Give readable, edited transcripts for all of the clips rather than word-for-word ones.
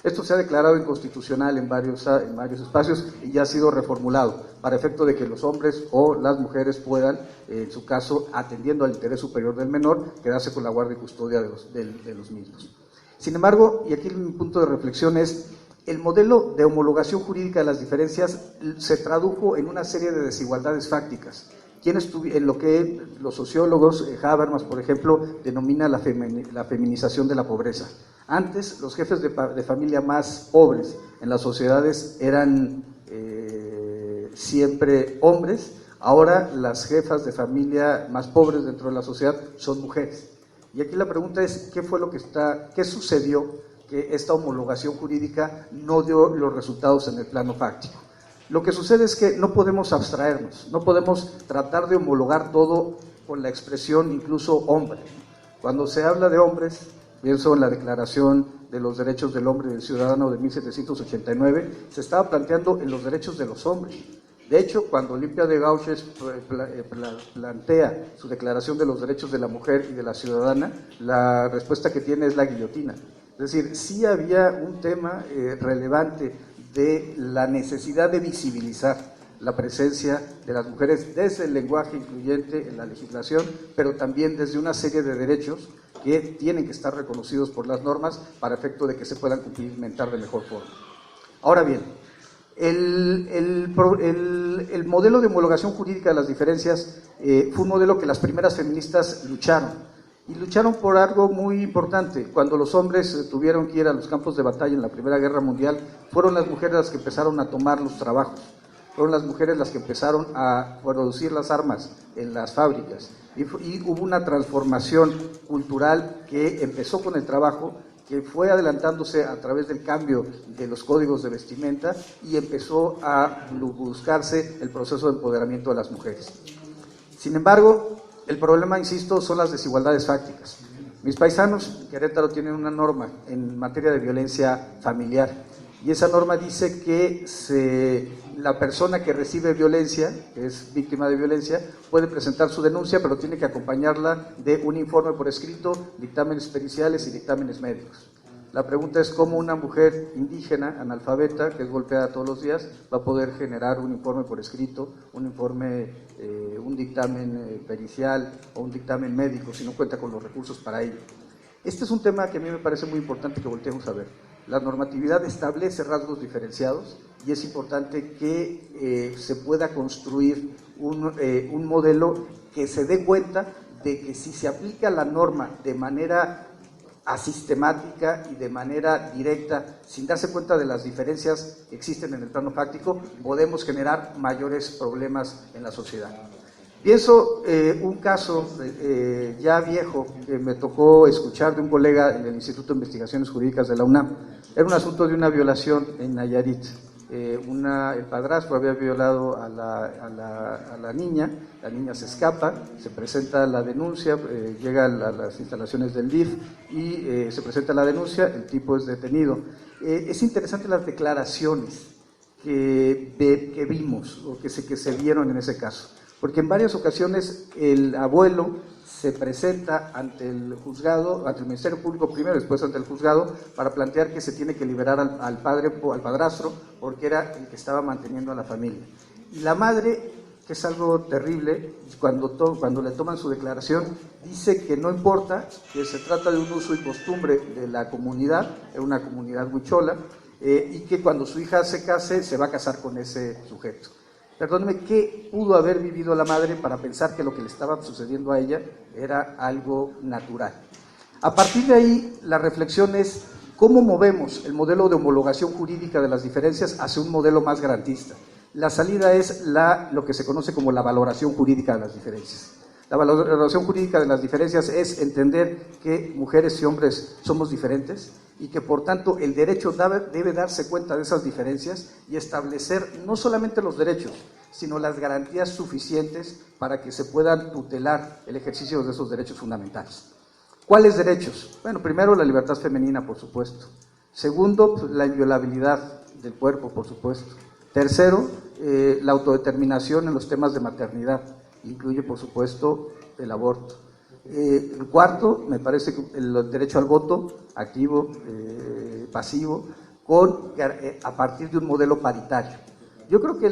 Esto se ha declarado inconstitucional en varios espacios y ya ha sido reformulado para efecto de que los hombres o las mujeres puedan, en su caso, atendiendo al interés superior del menor, quedarse con la guardia y custodia de los mismos. Sin embargo, y aquí mi punto de reflexión es, el modelo de homologación jurídica de las diferencias se tradujo en una serie de desigualdades fácticas. En lo que los sociólogos, Habermas, por ejemplo, denomina la feminización de la pobreza. Antes, los jefes de familia más pobres en las sociedades eran siempre hombres, ahora las jefas de familia más pobres dentro de la sociedad son mujeres. Y aquí la pregunta es, ¿qué sucedió que esta homologación jurídica no dio los resultados en el plano fáctico? Lo que sucede es que no podemos abstraernos, no podemos tratar de homologar todo con la expresión incluso hombre. Cuando se habla de hombres, pienso en la Declaración de los Derechos del Hombre y del Ciudadano de 1789, se estaba planteando en los derechos de los hombres. De hecho, cuando Olimpia de Gauches plantea su Declaración de los Derechos de la Mujer y de la Ciudadana, la respuesta que tiene es la guillotina. Es decir, sí había un tema relevante de la necesidad de visibilizar la presencia de las mujeres desde el lenguaje incluyente en la legislación, pero también desde una serie de derechos que tienen que estar reconocidos por las normas para efecto de que se puedan cumplimentar de mejor forma. Ahora bien, el modelo de homologación jurídica de las diferencias fue un modelo que las primeras feministas lucharon. Y lucharon por algo muy importante. Cuando los hombres tuvieron que ir a los campos de batalla en la Primera Guerra Mundial, fueron las mujeres las que empezaron a tomar los trabajos, fueron las mujeres las que empezaron a producir las armas en las fábricas. Y hubo una transformación cultural que empezó con el trabajo, que fue adelantándose a través del cambio de los códigos de vestimenta y empezó a buscarse el proceso de empoderamiento de las mujeres. Sin embargo, el problema, insisto, son las desigualdades fácticas. Mis paisanos en Querétaro tienen una norma en materia de violencia familiar y esa norma dice que la persona que recibe violencia, que es víctima de violencia, puede presentar su denuncia, pero tiene que acompañarla de un informe por escrito, dictámenes periciales y dictámenes médicos. La pregunta es cómo una mujer indígena, analfabeta, que es golpeada todos los días, va a poder generar un informe por escrito, un dictamen pericial o un dictamen médico si no cuenta con los recursos para ello. Este es un tema que a mí me parece muy importante que volteemos a ver. La normatividad establece rasgos diferenciados y es importante que se pueda construir un modelo que se dé cuenta de que si se aplica la norma de manera asistemática y de manera directa, sin darse cuenta de las diferencias que existen en el plano fáctico, podemos generar mayores problemas en la sociedad. Pienso un caso ya viejo que me tocó escuchar de un colega en el Instituto de Investigaciones Jurídicas de la UNAM. Era un asunto de una violación en Nayarit. El padrastro había violado a la niña se escapa, se presenta la denuncia, llega a las instalaciones del DIF y se presenta la denuncia, el tipo es detenido. Es interesante las declaraciones que vimos o que se vieron en ese caso, porque en varias ocasiones el abuelo se presenta ante el juzgado, ante el Ministerio Público primero, después ante el juzgado, para plantear que se tiene que liberar al padrastro, porque era el que estaba manteniendo a la familia. Y la madre, que es algo terrible, cuando le toman su declaración, dice que no importa, que se trata de un uso y costumbre de la comunidad, era una comunidad huichola, y que cuando su hija se case, se va a casar con ese sujeto. Perdóneme, ¿qué pudo haber vivido la madre para pensar que lo que le estaba sucediendo a ella era algo natural? A partir de ahí, la reflexión es cómo movemos el modelo de homologación jurídica de las diferencias hacia un modelo más garantista. La salida es lo que se conoce como la valoración jurídica de las diferencias. La valoración jurídica de las diferencias es entender que mujeres y hombres somos diferentes y que por tanto el derecho debe darse cuenta de esas diferencias y establecer no solamente los derechos, sino las garantías suficientes para que se puedan tutelar el ejercicio de esos derechos fundamentales. ¿Cuáles derechos? Bueno, primero la libertad femenina, por supuesto. Segundo, pues, la inviolabilidad del cuerpo, por supuesto. Tercero, la autodeterminación en los temas de maternidad. Incluye, por supuesto, el aborto. El cuarto, me parece que el derecho al voto, activo, pasivo, a partir de un modelo paritario. Yo creo que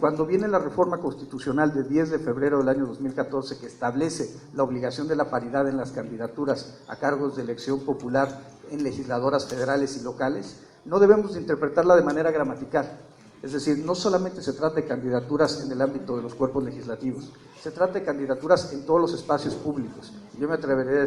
cuando viene la reforma constitucional del 10 de febrero del año 2014, que establece la obligación de la paridad en las candidaturas a cargos de elección popular en legisladoras federales y locales, no debemos interpretarla de manera gramatical. Es decir, no solamente se trata de candidaturas en el ámbito de los cuerpos legislativos, se trata de candidaturas en todos los espacios públicos. Yo me atrevería a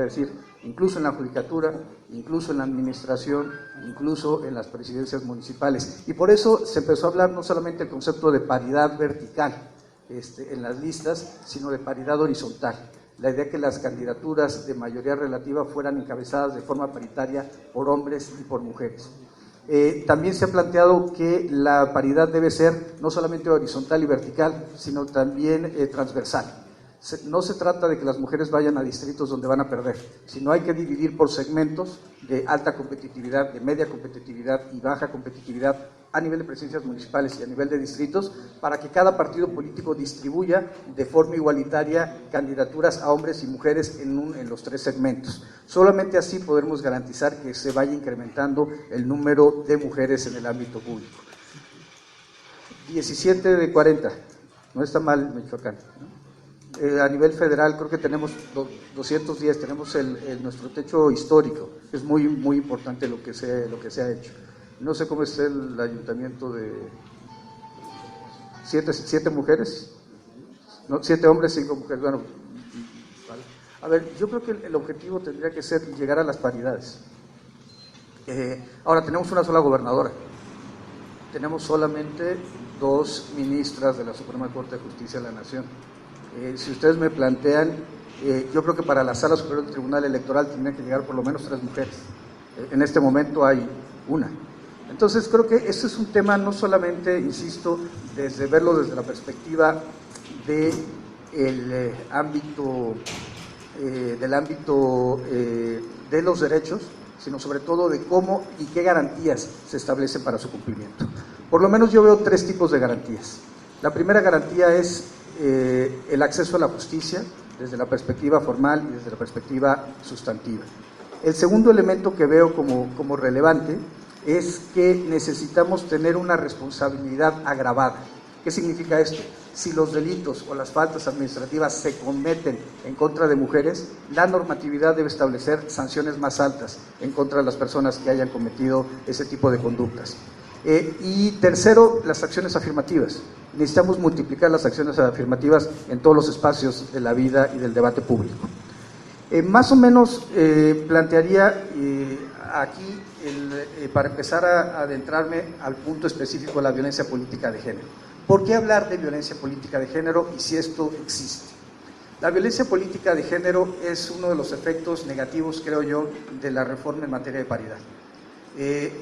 decir, incluso en la judicatura, incluso en la administración, incluso en las presidencias municipales. Y por eso se empezó a hablar no solamente del concepto de paridad vertical en las listas, sino de paridad horizontal. La idea que las candidaturas de mayoría relativa fueran encabezadas de forma paritaria por hombres y por mujeres. También se ha planteado que la paridad debe ser no solamente horizontal y vertical, sino también transversal. No se trata de que las mujeres vayan a distritos donde van a perder, sino hay que dividir por segmentos de alta competitividad, de media competitividad y baja competitividad a nivel de presidencias municipales y a nivel de distritos, para que cada partido político distribuya de forma igualitaria candidaturas a hombres y mujeres en los tres segmentos. Solamente así podremos garantizar que se vaya incrementando el número de mujeres en el ámbito público. 17 de 40, no está mal Michoacán, ¿no? A nivel federal creo que tenemos 210, tenemos nuestro techo histórico. Es muy importante lo que se ha hecho. No sé cómo está el ayuntamiento de 7 mujeres, ¿no? 7 hombres, 5 mujeres. Bueno, vale. A ver, yo creo que el objetivo tendría que ser llegar a las paridades. Ahora, tenemos una sola gobernadora, tenemos solamente 2 ministras de la Suprema Corte de Justicia de la Nación. Si ustedes me plantean, yo creo que para la Sala Superior del Tribunal Electoral tendrían que llegar por lo menos 3 mujeres. En este momento hay una. Entonces creo que este es un tema no solamente, insisto, verlo desde la perspectiva del ámbito de los derechos, sino sobre todo de cómo y qué garantías se establecen para su cumplimiento. Por lo menos yo veo 3 tipos de garantías. La primera garantía es el acceso a la justicia desde la perspectiva formal y desde la perspectiva sustantiva. El segundo elemento que veo como relevante es que necesitamos tener una responsabilidad agravada. ¿Qué significa esto? Si los delitos o las faltas administrativas se cometen en contra de mujeres, la normatividad debe establecer sanciones más altas en contra de las personas que hayan cometido ese tipo de conductas. Y tercero, las acciones afirmativas. Necesitamos multiplicar las acciones afirmativas en todos los espacios de la vida y del debate público. Más o menos plantearía aquí, para empezar a adentrarme al punto específico de la violencia política de género. ¿Por qué hablar de violencia política de género y si esto existe? La violencia política de género es uno de los efectos negativos, creo yo, de la reforma en materia de paridad.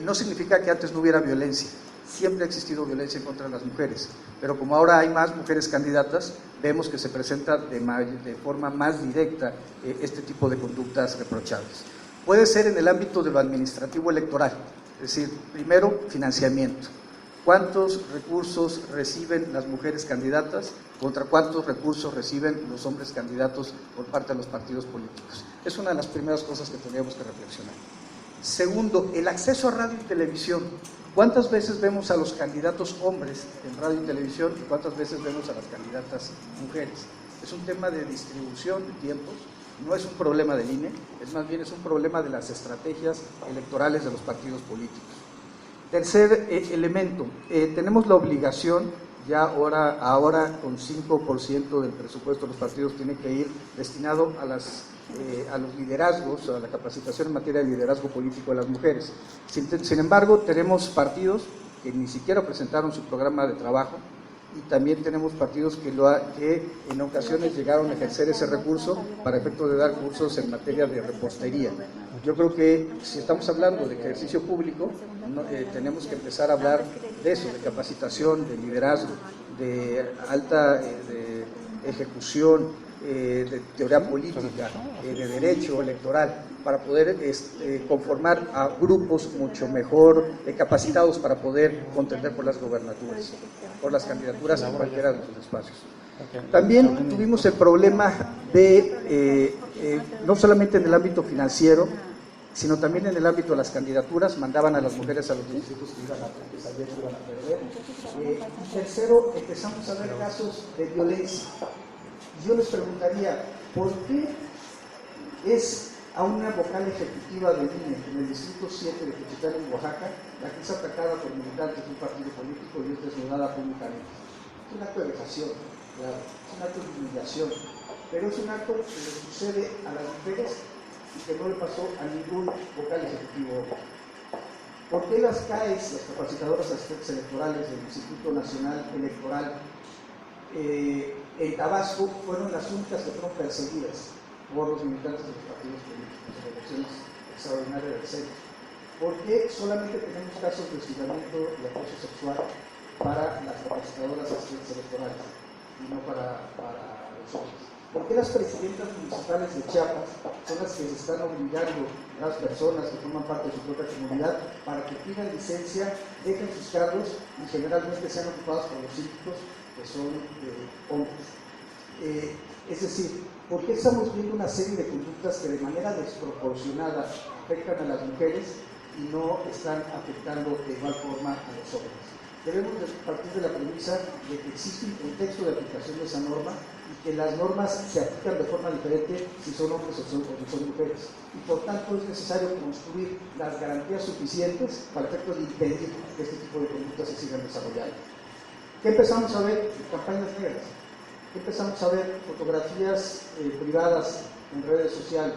No significa que antes no hubiera violencia, siempre ha existido violencia en contra de las mujeres, pero como ahora hay más mujeres candidatas, vemos que se presenta de forma más directa este tipo de conductas reprochables. Puede ser en el ámbito de lo administrativo electoral, es decir, primero, financiamiento. ¿Cuántos recursos reciben las mujeres candidatas contra cuántos recursos reciben los hombres candidatos por parte de los partidos políticos? Es una de las primeras cosas que tendríamos que reflexionar. Segundo, el acceso a radio y televisión. ¿Cuántas veces vemos a los candidatos hombres en radio y televisión y cuántas veces vemos a las candidatas mujeres? Es un tema de distribución de tiempos, no es un problema del INE, es más bien es un problema de las estrategias electorales de los partidos políticos. Tercer elemento, tenemos la obligación, ya ahora con 5% del presupuesto de los partidos tiene que ir destinado a los liderazgos, a la capacitación en materia de liderazgo político de las mujeres. Sin embargo, tenemos partidos que ni siquiera presentaron su programa de trabajo y también tenemos partidos que en ocasiones llegaron a ejercer ese recurso para efecto de dar cursos en materia de repostería. Yo creo que si estamos hablando de ejercicio público, tenemos que empezar a hablar de eso, de capacitación, de liderazgo, de alta ejecución, de teoría política, de derecho electoral, para poder conformar a grupos mucho mejor capacitados para poder contender por las gobernaturas, por las candidaturas en cualquiera de los espacios. También tuvimos el problema de, no solamente en el ámbito financiero, sino también en el ámbito de las candidaturas, mandaban a las mujeres a los distritos que sabían que iban a perder. Y tercero, empezamos a ver casos de violencia. Yo les preguntaría, ¿por qué es a una vocal ejecutiva del INE en el distrito 7 de Juchitán, en Oaxaca, la que es atacada por militantes de un partido político y es desnudada públicamente? Es un acto de vejación, claro, es un acto de humillación, pero es un acto que le sucede a las mujeres y que no le pasó a ningún vocal ejecutivo. ¿Por qué las CAES, las capacitadoras asistentes electorales del Instituto Nacional Electoral, en Tabasco fueron las únicas que fueron perseguidas por los militantes de los partidos políticos en elecciones extraordinarias del centro? ¿Por qué solamente tenemos casos de hostigamiento y acoso sexual para las capacitadoras asistentes electorales y no para los hombres? ¿Por qué las presidentas municipales de Chiapas son las que se están obligando a las personas que forman parte de su propia comunidad para que pidan licencia, dejen sus cargos y generalmente sean ocupados por los síndicos que son hombres? Es decir, ¿por qué estamos viendo una serie de conductas que de manera desproporcionada afectan a las mujeres y no están afectando de igual forma a los hombres? Debemos partir de la premisa de que existe un contexto de aplicación de esa norma y que las normas se aplican de forma diferente si son hombres o si son mujeres. Y por tanto es necesario construir las garantías suficientes para efectos de impedir que este tipo de conductas se sigan desarrollando. ¿Qué empezamos a ver? Campañas negras. ¿Qué empezamos a ver? Fotografías privadas en redes sociales,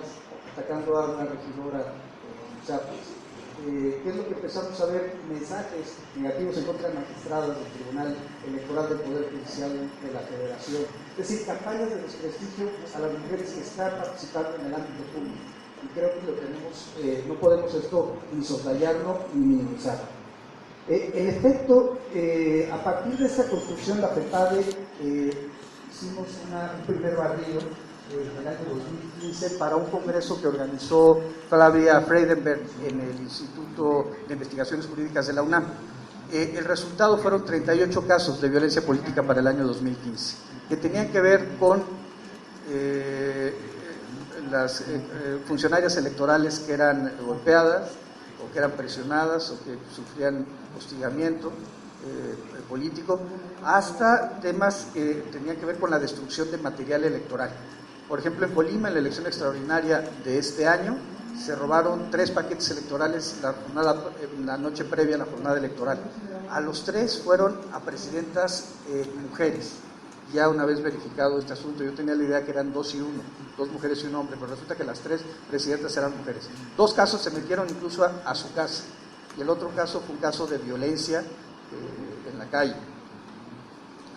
atacando a una regidora en Chiapas. ¿Qué es lo que empezamos a ver? Mensajes negativos en contra de magistrados del Tribunal Electoral del Poder Judicial de la Federación. Es decir, campañas de desprestigio a las mujeres que están participando en el ámbito público. Y creo que lo tenemos, no podemos esto ni soslayarlo ni minimizarlo. En efecto, a partir de esta construcción, la FEPADE hicimos un primer barrido en el año 2015 para un congreso que organizó Flavia Freidenberg en el Instituto de Investigaciones Jurídicas de la UNAM. El resultado fueron 38 casos de violencia política para el año 2015, que tenían que ver con las funcionarias electorales que eran golpeadas, o que eran presionadas, o que sufrían hostigamiento político, hasta temas que tenían que ver con la destrucción de material electoral. Por ejemplo, en Colima, en la elección extraordinaria de este año, se robaron 3 paquetes electorales la noche previa a la jornada electoral. A los 3 fueron a presidentas mujeres. Ya una vez verificado este asunto, yo tenía la idea que eran 2 y 1, 2 mujeres y un hombre, pero resulta que las 3 presidentas eran mujeres. 2 casos se metieron incluso a su casa, y el otro caso fue un caso de violencia en la calle.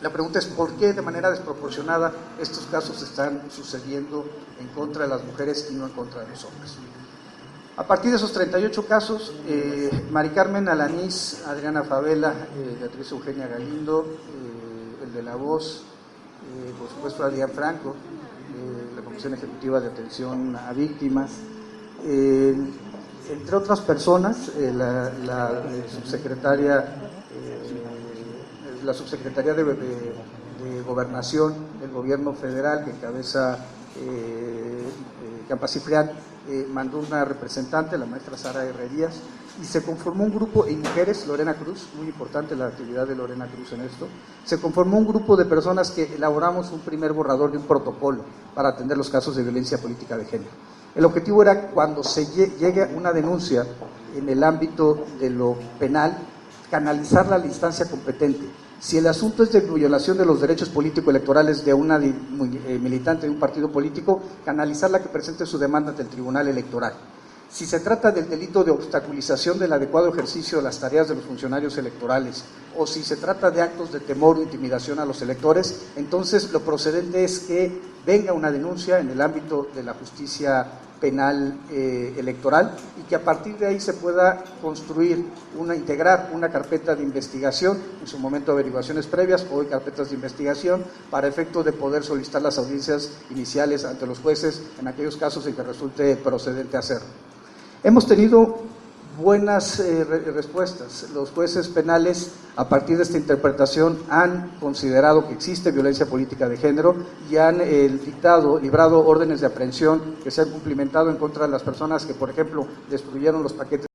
La pregunta es por qué de manera desproporcionada estos casos están sucediendo en contra de las mujeres y no en contra de los hombres. A partir de esos 38 casos, Mari Carmen Alanís, Adriana Favela, Beatriz Eugenia Galindo, el de La Voz, por supuesto Adrián Franco, la Comisión Ejecutiva de Atención a Víctimas, entre otras personas, la subsecretaría de Gobernación del Gobierno Federal, que encabeza Campa Cifrián, mandó una representante, la maestra Sara Herrerías, y se conformó un grupo, y mujeres, Lorena Cruz, muy importante la actividad de Lorena Cruz en esto, se conformó un grupo de personas que elaboramos un primer borrador de un protocolo para atender los casos de violencia política de género. El objetivo era, cuando se llegue una denuncia en el ámbito de lo penal, canalizarla a la instancia competente. Si el asunto es de violación de los derechos político-electorales de una militante de un partido político, canalizarla que presente su demanda ante el Tribunal Electoral. Si se trata del delito de obstaculización del adecuado ejercicio de las tareas de los funcionarios electorales, o si se trata de actos de temor o intimidación a los electores, entonces lo procedente es que venga una denuncia en el ámbito de la justicia penal electoral, y que a partir de ahí se pueda construir, integrar una carpeta de investigación, en su momento averiguaciones previas, hoy carpetas de investigación, para efecto de poder solicitar las audiencias iniciales ante los jueces en aquellos casos en que resulte procedente hacerlo. Hemos tenido buenas respuestas. Los jueces penales, a partir de esta interpretación, han considerado que existe violencia política de género y han librado órdenes de aprehensión que se han cumplimentado en contra de las personas que, por ejemplo, destruyeron los paquetes